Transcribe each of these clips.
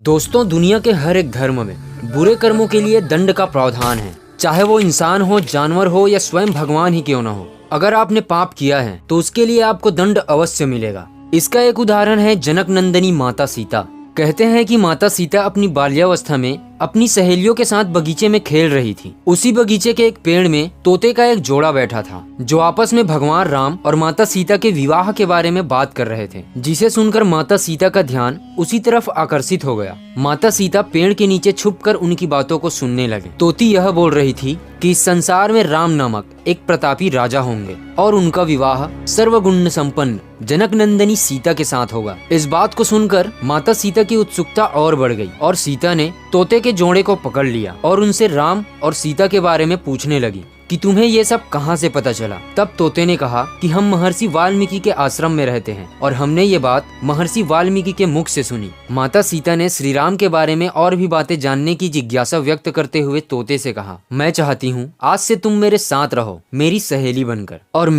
दोस्तों, दुनिया के हर एक धर्म में बुरे कर्मों के लिए दंड का प्रावधान है, चाहे वो इंसान हो, जानवर हो या स्वयं भगवान ही क्यों न हो। अगर आपने पाप किया है तो उसके लिए आपको दंड अवश्य मिलेगा। इसका एक उदाहरण है जनक नंदिनी माता सीता। कहते हैं कि माता सीता अपनी बाल्यावस्था में अपनी सहेलियों के साथ बगीचे में खेल रही थी। उसी बगीचे के एक पेड़ में तोते का एक जोड़ा बैठा था, जो आपस में भगवान राम और माता सीता के विवाह के बारे में बात कर रहे थे, जिसे सुनकर माता सीता का ध्यान उसी तरफ आकर्षित हो गया। माता सीता पेड़ के नीचे छुपकर उनकी बातों को सुनने लगे। तोती यह बोल रही थी कि इस संसार में राम नामक एक प्रतापी राजा होंगे और उनका विवाह सर्वगुण संपन्न जनक नंदिनी सीता के साथ होगा। इस बात को सुनकर माता सीता की उत्सुकता और बढ़ गई और सीता ने तोते के जोड़े को पकड़ लिया और उनसे राम और सीता के बारे में पूछने लगी कि तुम्हें ये सब कहाँ से पता चला। तब तोते ने कहा कि हम महर्षि वाल्मीकि के आश्रम में रहते हैं और हमने ये बात महर्षि वाल्मीकि के मुख से सुनी। माता सीता ने श्री राम के बारे में और भी बातें जानने की जिज्ञासा व्यक्त करते हुए तोते से कहा, मैं चाहती हूँ आज से तुम मेरे साथ रहो, मेरी सहेली बनकर, और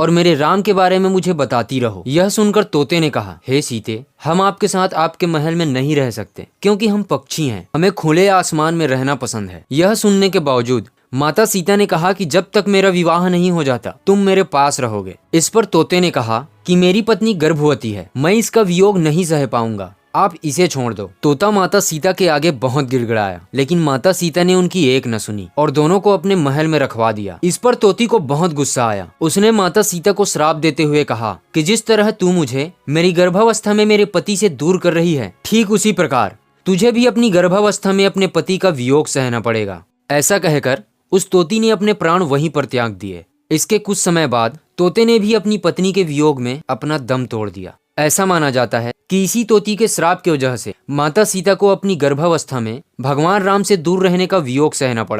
मेरे राम के बारे में मुझे बताती रहो। यह सुनकर तोते ने कहा, हे सीते, हम आपके साथ आपके महल में नहीं रह सकते क्योंकि हम पक्षी हैं, हमें खुले आसमान में रहना पसंद है। यह सुनने के बावजूद माता सीता ने कहा कि जब तक मेरा विवाह नहीं हो जाता तुम मेरे पास रहोगे। इस पर तोते ने कहा कि मेरी पत्नी गर्भवती है, मैं इसका वियोग नहीं सह पाऊंगा, आप इसे छोड़ दो। तोता माता सीता के आगे बहुत गिड़गिड़ाया, लेकिन माता सीता ने उनकी एक न सुनी और दोनों को अपने महल में रखवा दिया। इस पर तोती को बहुत गुस्सा आया। उसने माता सीता को श्राप देते हुए कहा कि जिस तरह तू मुझे मेरी गर्भावस्था में मेरे पति से दूर कर रही है, ठीक उसी प्रकार तुझे भी अपनी गर्भावस्था में अपने पति का वियोग सहना पड़ेगा। ऐसा कहकर उस तोती ने अपने प्राण वहीं पर त्याग दिए। इसके कुछ समय बाद तोते ने भी अपनी पत्नी के वियोग में अपना दम तोड़ दिया। ऐसा माना जाता है कि इसी तोती के श्राप की वजह से माता सीता को अपनी गर्भावस्था में भगवान राम से दूर रहने का वियोग सहना पड़ा।